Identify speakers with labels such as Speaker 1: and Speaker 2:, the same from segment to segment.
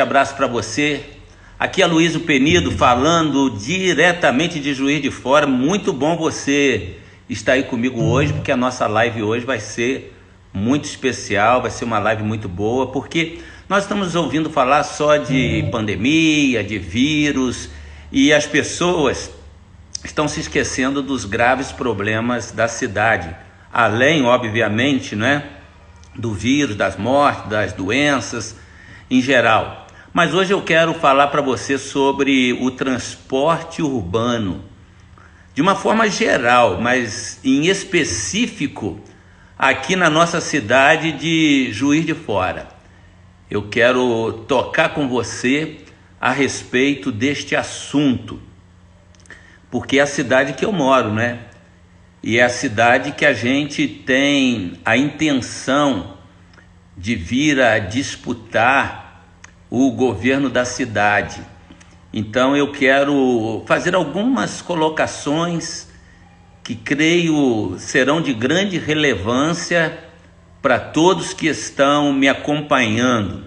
Speaker 1: Abraço para você. Aqui é Aloysio Penido falando diretamente de Juiz de Fora. Muito bom você estar aí comigo hoje, porque a nossa live hoje vai ser muito especial, vai ser uma live muito boa, porque nós estamos ouvindo falar só de pandemia, de vírus, e as pessoas estão se esquecendo dos graves problemas da cidade, além, obviamente, né, do vírus, das mortes, das doenças em geral. Mas hoje eu quero falar para você sobre o transporte urbano, de uma forma geral, mas em específico aqui na nossa cidade de Juiz de Fora. Eu quero tocar com você a respeito deste assunto, porque é a cidade que eu moro, né? E é a cidade que a gente tem a intenção de vir a disputar o governo da cidade. Então eu quero fazer algumas colocações que creio serão de grande relevância para todos que estão me acompanhando.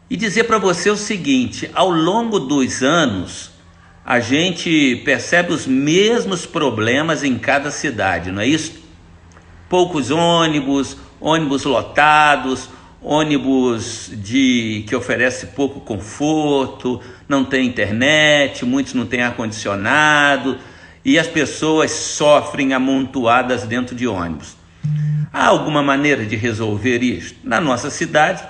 Speaker 1: E dizer para você o seguinte: ao longo dos anos, a gente percebe os mesmos problemas em cada cidade, não é isso? Poucos ônibus lotados, ônibus que oferece pouco conforto, não tem internet, muitos não têm ar-condicionado e as pessoas sofrem amontoadas dentro de ônibus. Há alguma maneira de resolver isso? Na nossa cidade,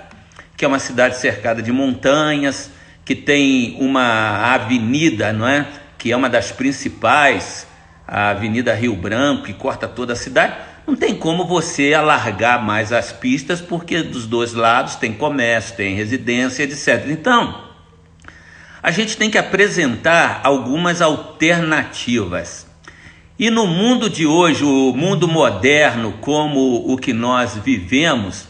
Speaker 1: que é uma cidade cercada de montanhas, que tem uma avenida, não é? Que é uma das principais, a Avenida Rio Branco, que corta toda a cidade. Não tem como você alargar mais as pistas, porque dos dois lados tem comércio, tem residência, etc. Então, a gente tem que apresentar algumas alternativas. E no mundo de hoje, o mundo moderno como o que nós vivemos,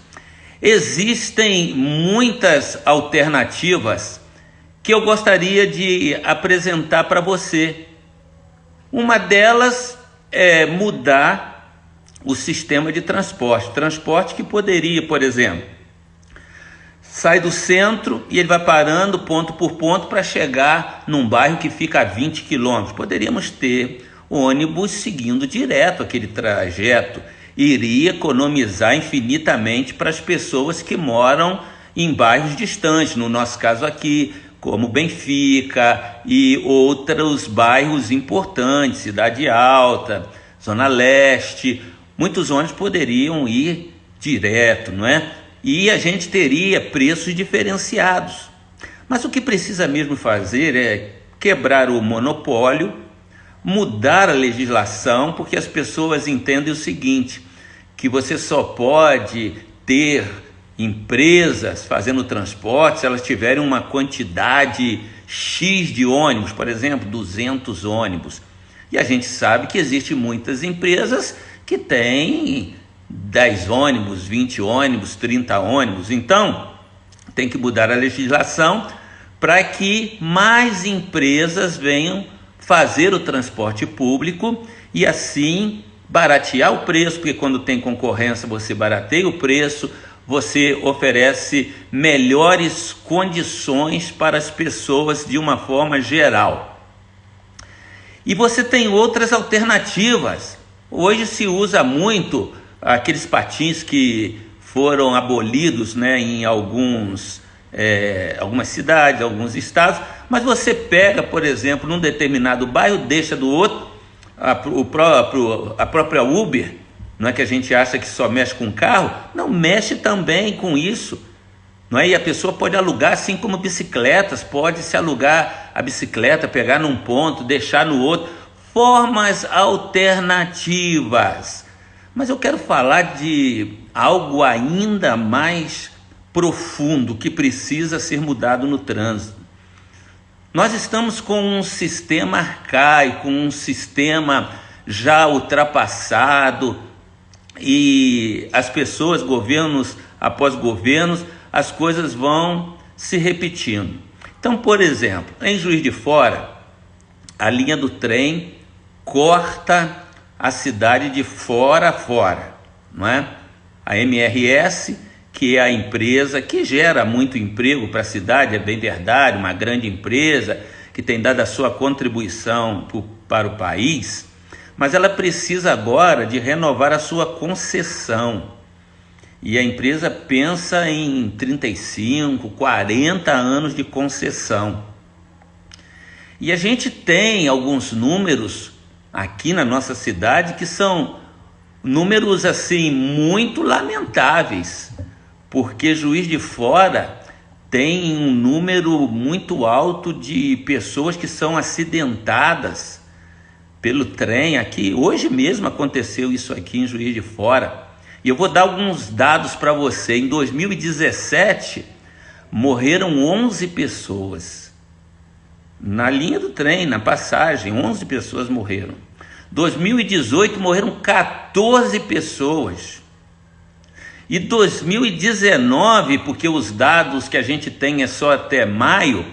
Speaker 1: existem muitas alternativas que eu gostaria de apresentar para você. Uma delas é mudar o sistema de transporte que poderia, por exemplo, sai do centro e ele vai parando ponto por ponto para chegar num bairro que fica a 20 quilômetros. Poderíamos ter ônibus seguindo direto aquele trajeto, iria economizar infinitamente para as pessoas que moram em bairros distantes, no nosso caso aqui, como Benfica e outros bairros importantes, Cidade Alta, Zona Leste. Muitos ônibus poderiam ir direto, não é? E a gente teria preços diferenciados. Mas o que precisa mesmo fazer é quebrar o monopólio, mudar a legislação, porque as pessoas entendem o seguinte, que você só pode ter empresas fazendo transporte se elas tiverem uma quantidade X de ônibus, por exemplo, 200 ônibus. E a gente sabe que existem muitas empresas que têm 10 ônibus, 20 ônibus, 30 ônibus. Então, tem que mudar a legislação para que mais empresas venham fazer o transporte público e assim baratear o preço, porque quando tem concorrência você barateia o preço, você oferece melhores condições para as pessoas de uma forma geral. E você tem outras alternativas. Hoje se usa muito aqueles patins que foram abolidos, né, em algumas cidades, alguns estados, mas você pega, por exemplo, num determinado bairro, deixa do outro, a própria Uber, não é, que a gente acha que só mexe com carro, não mexe também com isso, não é? E a pessoa pode alugar, assim como bicicletas, pode se alugar a bicicleta, pegar num ponto, deixar no outro, formas alternativas. Mas eu quero falar de algo ainda mais profundo que precisa ser mudado no trânsito. Nós estamos com um sistema arcaico, um sistema já ultrapassado, e as pessoas, governos após governos, as coisas vão se repetindo. Então, por exemplo, em Juiz de Fora, a linha do trem corta a cidade de fora a fora, não é? A MRS, que é a empresa que gera muito emprego para a cidade, é bem verdade, uma grande empresa que tem dado a sua contribuição para o país, mas ela precisa agora de renovar a sua concessão. E a empresa pensa em 35, 40 anos de concessão. E a gente tem alguns números aqui na nossa cidade que são números assim muito lamentáveis, porque Juiz de Fora tem um número muito alto de pessoas que são acidentadas pelo trem aqui. Hoje mesmo aconteceu isso aqui em Juiz de Fora. E eu vou dar alguns dados para você. Em 2017, morreram 11 pessoas. Na linha do trem, na passagem, 11 pessoas morreram. 2018, morreram 14 pessoas. E 2019, porque os dados que a gente tem é só até maio,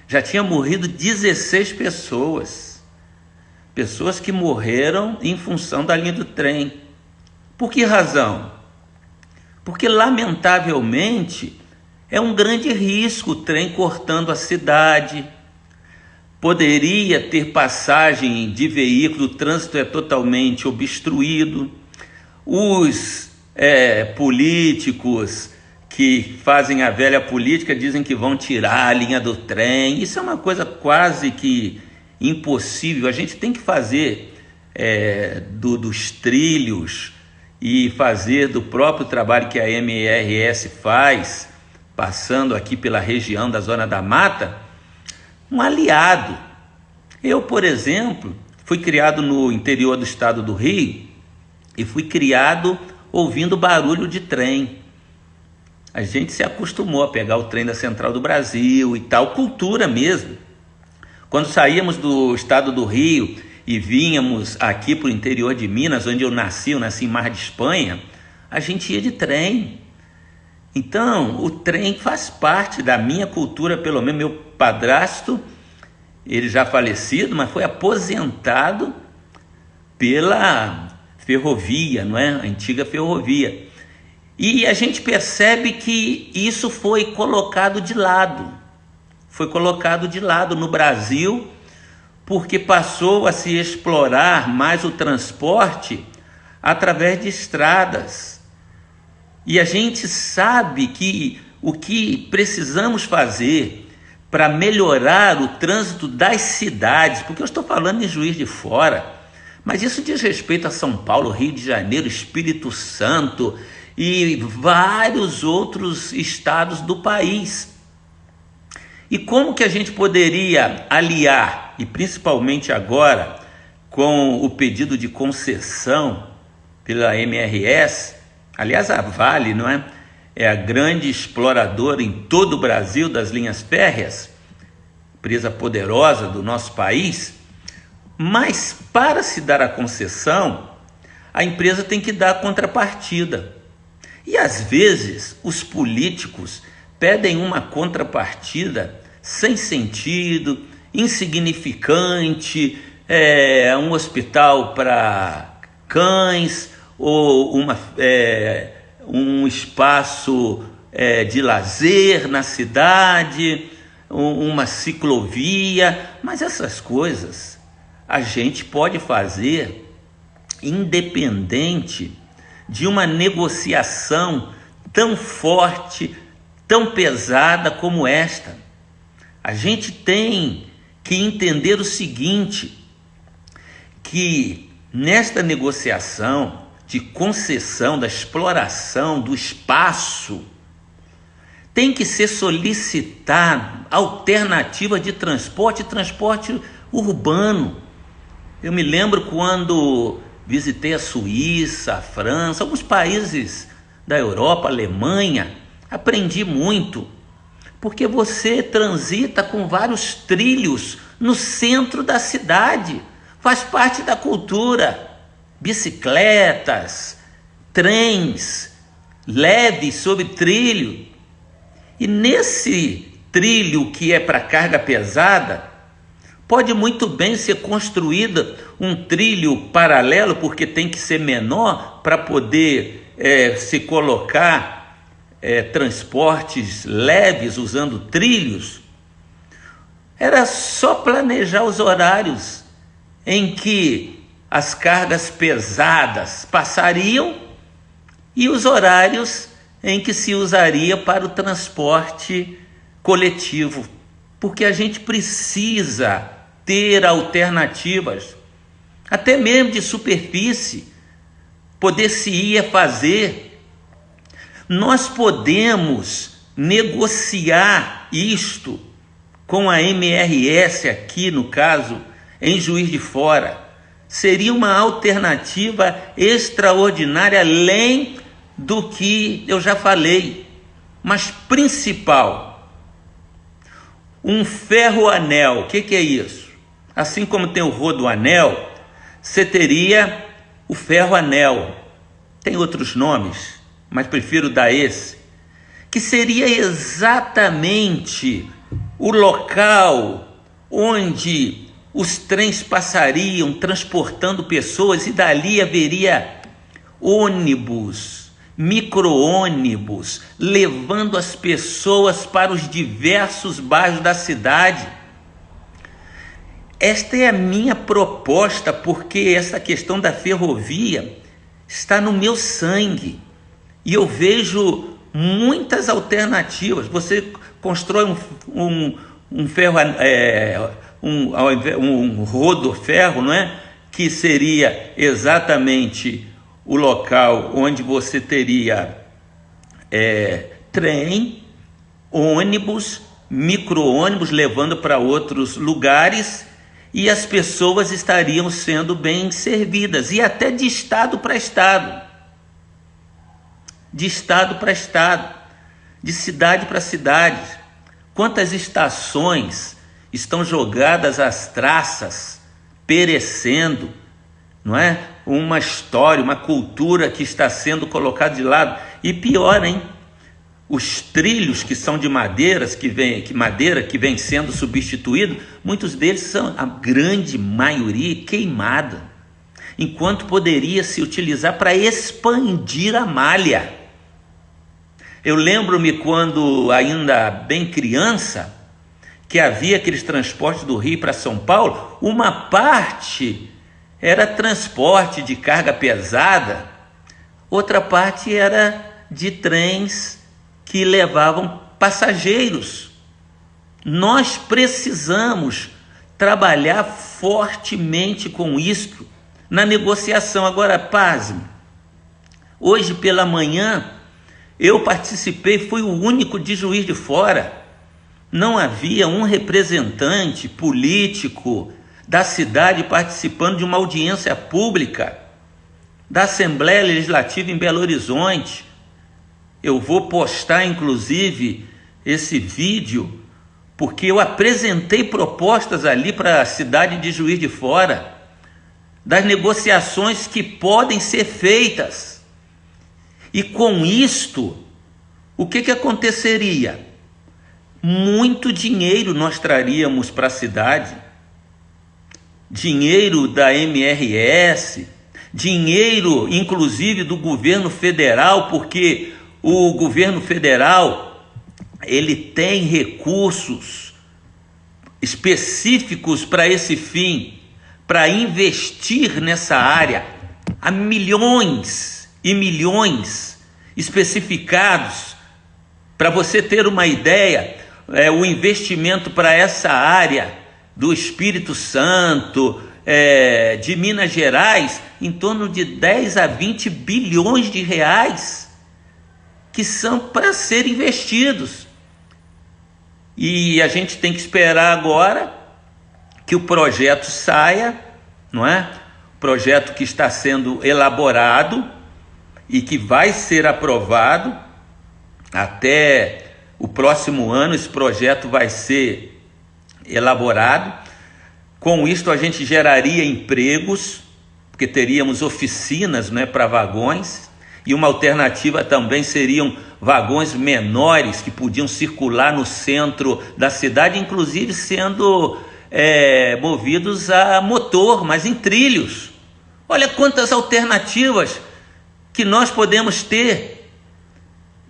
Speaker 1: já tinha morrido 16 pessoas. Pessoas que morreram em função da linha do trem. Por que razão? Porque, lamentavelmente, é um grande risco o trem cortando a cidade. Poderia ter passagem de veículo, o trânsito é totalmente obstruído. Os políticos que fazem a velha política dizem que vão tirar a linha do trem. Isso é uma coisa quase que impossível. A gente tem que fazer dos trilhos e fazer do próprio trabalho que a MRS faz, passando aqui pela região da Zona da Mata, um aliado. Eu, por exemplo, fui criado no interior do estado do Rio e fui criado ouvindo barulho de trem. A gente se acostumou a pegar o trem da Central do Brasil e tal, cultura mesmo. Quando saíamos do estado do Rio e vínhamos aqui para o interior de Minas, onde eu nasci em Mar de Espanha, a gente ia de trem. Então, o trem faz parte da minha cultura, pelo menos meu padrasto, ele já falecido, mas foi aposentado pela ferrovia, não é? A antiga ferrovia. E a gente percebe que isso foi colocado de lado. Foi colocado de lado no Brasil, porque passou a se explorar mais o transporte através de estradas. E a gente sabe que o que precisamos fazer para melhorar o trânsito das cidades, porque eu estou falando em Juiz de Fora, mas isso diz respeito a São Paulo, Rio de Janeiro, Espírito Santo e vários outros estados do país. E como que a gente poderia aliar, e principalmente agora, com o pedido de concessão pela MRS, aliás, a Vale, não é? É a grande exploradora em todo o Brasil das linhas férreas, empresa poderosa do nosso país, mas para se dar a concessão, a empresa tem que dar a contrapartida. E às vezes os políticos pedem uma contrapartida sem sentido, insignificante, um hospital para cães ou um espaço de lazer na cidade, uma ciclovia, mas essas coisas a gente pode fazer independente de uma negociação tão forte, tão pesada como esta. A gente tem que entender o seguinte, que nesta negociação de concessão, da exploração do espaço, tem que ser solicitado alternativa de transporte urbano. Eu me lembro quando visitei a Suíça, a França, alguns países da Europa, Alemanha, aprendi muito, porque você transita com vários trilhos no centro da cidade, faz parte da cultura. Bicicletas, trens, leves sobre trilho. E nesse trilho que é para carga pesada, pode muito bem ser construído um trilho paralelo, porque tem que ser menor para poder se colocar transportes leves usando trilhos, era só planejar os horários em que as cargas pesadas passariam e os horários em que se usaria para o transporte coletivo, porque a gente precisa ter alternativas, até mesmo de superfície, poder-se-ia fazer. Nós podemos negociar isto com a MRS aqui, no caso, em Juiz de Fora. Seria uma alternativa extraordinária, além do que eu já falei, mas principal, um ferro-anel. O que é isso? Assim como tem o rodo-anel, você teria o ferro-anel. Tem outros nomes, mas prefiro dar esse, que seria exatamente o local onde os trens passariam transportando pessoas, e dali haveria ônibus, micro-ônibus, levando as pessoas para os diversos bairros da cidade. Esta é a minha proposta, porque essa questão da ferrovia está no meu sangue e eu vejo muitas alternativas. Você constrói um ferro, um rodo-ferro, não é? Que seria exatamente o local onde você teria trem, ônibus, micro-ônibus levando para outros lugares, e as pessoas estariam sendo bem servidas, e até de estado para estado, de cidade para cidade. Quantas estações estão jogadas às traças, perecendo, não é? Uma história, uma cultura que está sendo colocada de lado. E pior, hein? Os trilhos que são de madeiras, madeira que vem sendo substituído, muitos deles são, a grande maioria, queimada, enquanto poderia se utilizar para expandir a malha. Eu lembro-me quando ainda bem criança, que havia aqueles transportes do Rio para São Paulo, uma parte era transporte de carga pesada, outra parte era de trens que levavam passageiros. Nós precisamos trabalhar fortemente com isto na negociação. Agora, pasme, hoje pela manhã eu participei, fui o único de Juiz de Fora. Não havia um representante político da cidade participando de uma audiência pública da Assembleia Legislativa em Belo Horizonte. Eu vou postar, inclusive, esse vídeo, porque eu apresentei propostas ali para a cidade de Juiz de Fora, das negociações que podem ser feitas. E com isto, o que aconteceria? Muito dinheiro nós traríamos para a cidade, dinheiro da MRS, dinheiro inclusive do governo federal, porque o governo federal ele tem recursos específicos para esse fim, para investir nessa área, há milhões e milhões especificados. Para você ter uma ideia, o investimento para essa área do Espírito Santo, de Minas Gerais, em torno de 10 a 20 bilhões de reais, que são para ser investidos. E a gente tem que esperar agora que o projeto saia, não é? O projeto que está sendo elaborado e que vai ser aprovado até o próximo ano. Esse projeto vai ser elaborado. Com isto a gente geraria empregos, porque teríamos oficinas, não é, para vagões. E uma alternativa também seriam vagões menores que podiam circular no centro da cidade, inclusive sendo movidos a motor, mas em trilhos. Olha quantas alternativas que nós podemos ter.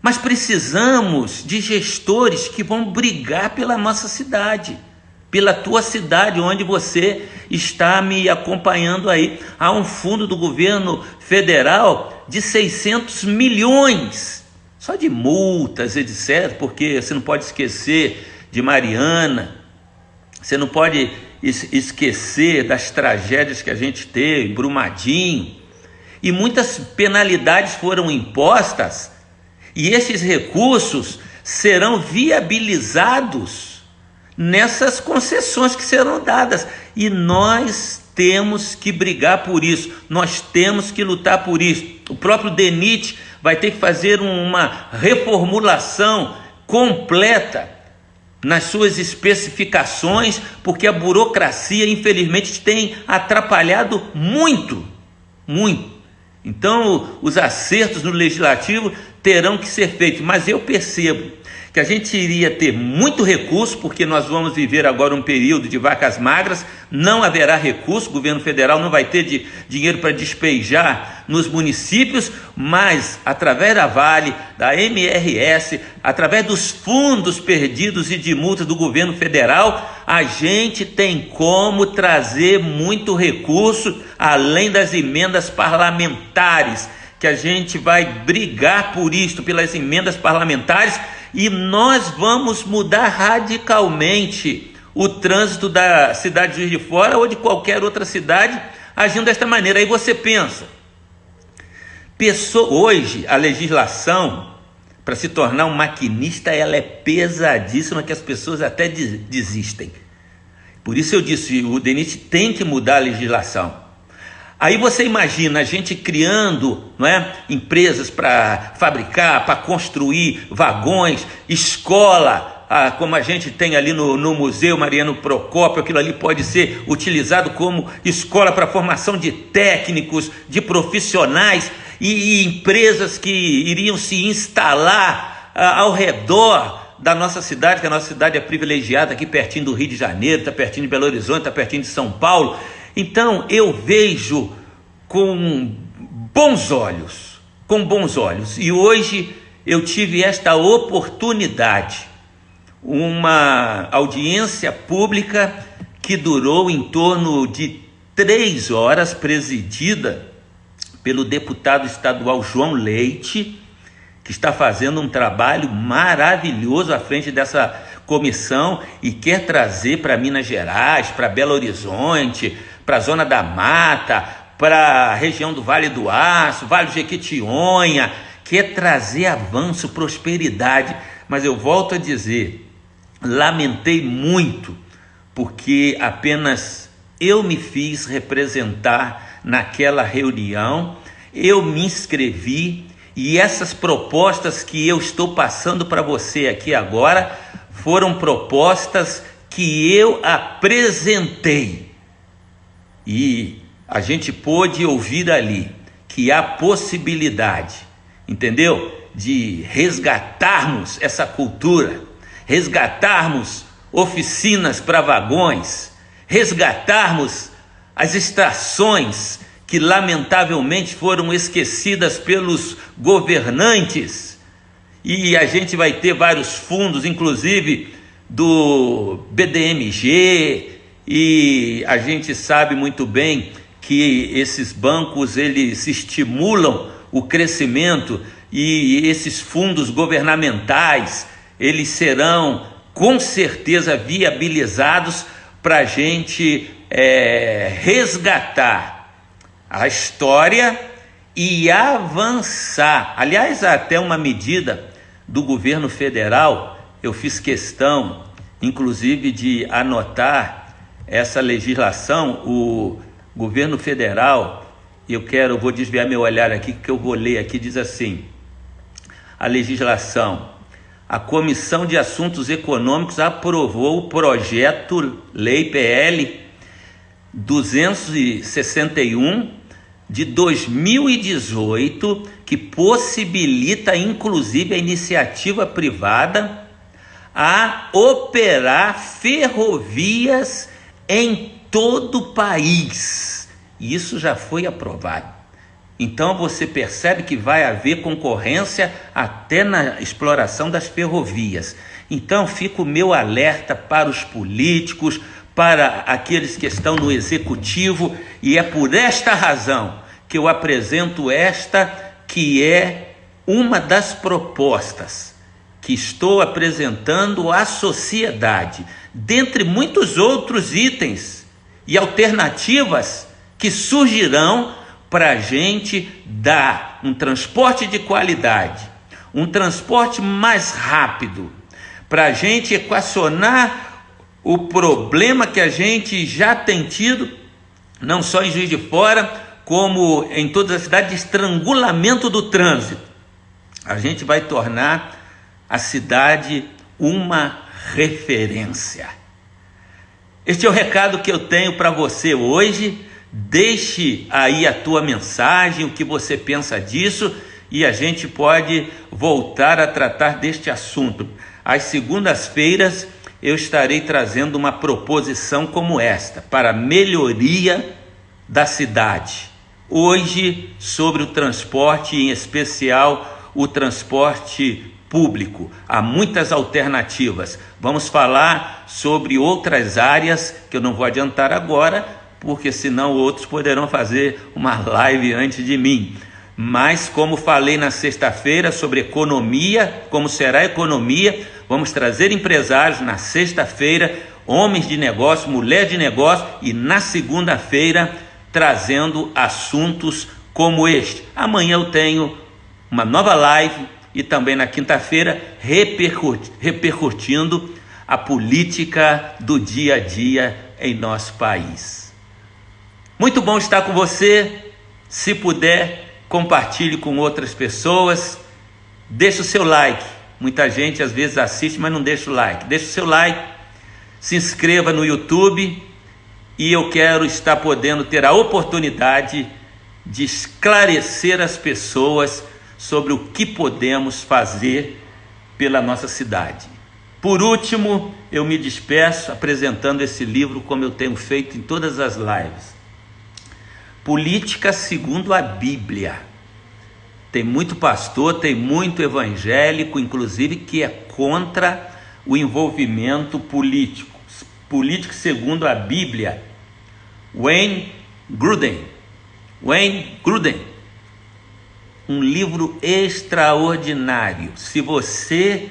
Speaker 1: Mas precisamos de gestores que vão brigar pela nossa cidade, pela tua cidade, onde você está me acompanhando aí. Há um fundo do governo federal de 600 milhões, só de multas, etc., porque você não pode esquecer de Mariana, você não pode esquecer das tragédias que a gente teve, Brumadinho, e muitas penalidades foram impostas, e esses recursos serão viabilizados nessas concessões que serão dadas, e nós temos que brigar por isso, nós temos que lutar por isso. O próprio DENIT vai ter que fazer uma reformulação completa nas suas especificações, porque a burocracia, infelizmente, tem atrapalhado muito. Então, os acertos no legislativo terão que ser feitos, mas eu percebo que a gente iria ter muito recurso, porque nós vamos viver agora um período de vacas magras, não haverá recurso, o governo federal não vai ter dinheiro para despejar nos municípios, mas através da Vale, da MRS, através dos fundos perdidos e de multas do governo federal, a gente tem como trazer muito recurso, além das emendas parlamentares, que a gente vai brigar por isto, pelas emendas parlamentares, e nós vamos mudar radicalmente o trânsito da cidade de Juiz de Fora ou de qualquer outra cidade agindo desta maneira. Aí você pensa, hoje a legislação para se tornar um maquinista, ela é pesadíssima, que as pessoas até desistem. Por isso eu disse, o DENIT tem que mudar a legislação. Aí você imagina a gente criando, não é, empresas para fabricar, para construir vagões, escola, como a gente tem ali no Museu Mariano Procópio, aquilo ali pode ser utilizado como escola para formação de técnicos, de profissionais e empresas que iriam se instalar ao redor da nossa cidade, que a nossa cidade é privilegiada, aqui pertinho do Rio de Janeiro, está pertinho de Belo Horizonte, está pertinho de São Paulo. Então eu vejo com bons olhos, e hoje eu tive esta oportunidade, uma audiência pública que durou em torno de 3 horas, presidida pelo deputado estadual João Leite, que está fazendo um trabalho maravilhoso à frente dessa comissão e quer trazer para Minas Gerais, para Belo Horizonte, para a Zona da Mata, para a região do Vale do Aço, Vale do Jequitinhonha, quer trazer avanço, prosperidade. Mas eu volto a dizer, lamentei muito, porque apenas eu me fiz representar naquela reunião, eu me inscrevi, e essas propostas que eu estou passando para você aqui agora foram propostas que eu apresentei. E a gente pôde ouvir ali que há possibilidade, entendeu? De resgatarmos essa cultura, resgatarmos oficinas para vagões, resgatarmos as estações que lamentavelmente foram esquecidas pelos governantes. E a gente vai ter vários fundos, inclusive do BDMG, e a gente sabe muito bem que esses bancos, eles estimulam o crescimento, e esses fundos governamentais, eles serão com certeza viabilizados para a gente resgatar a história e avançar. Aliás, até uma medida do governo federal, eu fiz questão, inclusive, de anotar essa legislação. O governo federal, vou desviar meu olhar aqui, que eu vou ler aqui, diz assim: a legislação, a Comissão de Assuntos Econômicos aprovou o projeto Lei PL 261 de 2018, que possibilita inclusive a iniciativa privada a operar ferrovias em todo o país. Isso já foi aprovado. Então você percebe que vai haver concorrência até na exploração das ferrovias. Então fica o meu alerta para os políticos, para aqueles que estão no executivo, e é por esta razão que eu apresento esta, que é uma das propostas que estou apresentando à sociedade, dentre muitos outros itens e alternativas que surgirão para a gente dar um transporte de qualidade, um transporte mais rápido, para a gente equacionar o problema que a gente já tem tido, não só em Juiz de Fora, como em toda a cidade, de estrangulamento do trânsito. A gente vai tornar a cidade uma referência. Este é o recado que eu tenho para você hoje. Deixe aí a tua mensagem, o que você pensa disso, e a gente pode voltar a tratar deste assunto. Às segundas-feiras eu estarei trazendo uma proposição como esta, para melhoria da cidade. Hoje, sobre o transporte, em especial o transporte público. Há muitas alternativas. Vamos falar sobre outras áreas que eu não vou adiantar agora, porque senão outros poderão fazer uma live antes de mim. Mas como falei na sexta-feira sobre economia, como será a economia, vamos trazer empresários na sexta-feira, homens de negócio, mulher de negócio, e na segunda-feira trazendo assuntos como este. Amanhã eu tenho uma nova live e também na quinta-feira repercutindo a política do dia a dia em nosso país. Muito bom estar com você. Se puder, compartilhe com outras pessoas. Deixe o seu like. Muita gente às vezes assiste, mas não deixa o like. Deixe o seu like, se inscreva no YouTube, e eu quero estar podendo ter a oportunidade de esclarecer as pessoas sobre o que podemos fazer pela nossa cidade. Por último, eu me despeço apresentando esse livro como eu tenho feito em todas as lives. Política segundo a Bíblia. Tem muito pastor, tem muito evangélico, inclusive, que é contra o envolvimento político. Política segundo a Bíblia. Wayne Grudem. Um livro extraordinário. Se você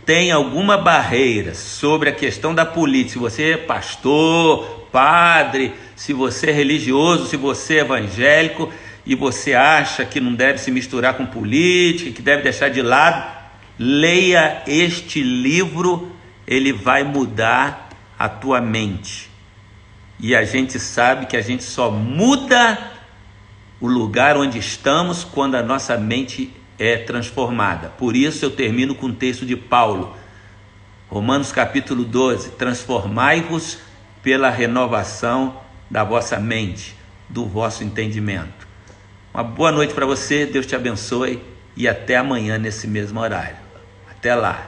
Speaker 1: tem alguma barreira sobre a questão da política, se você é pastor, padre, se você é religioso, se você é evangélico e você acha que não deve se misturar com política, que deve deixar de lado, leia este livro, ele vai mudar a tua mente. E a gente sabe que a gente só muda o lugar onde estamos quando a nossa mente é transformada. Por isso eu termino com o texto de Paulo, Romanos capítulo 12, transformai-vos pela renovação da vossa mente, do vosso entendimento. Uma boa noite para você, Deus te abençoe, e até amanhã nesse mesmo horário. Até lá.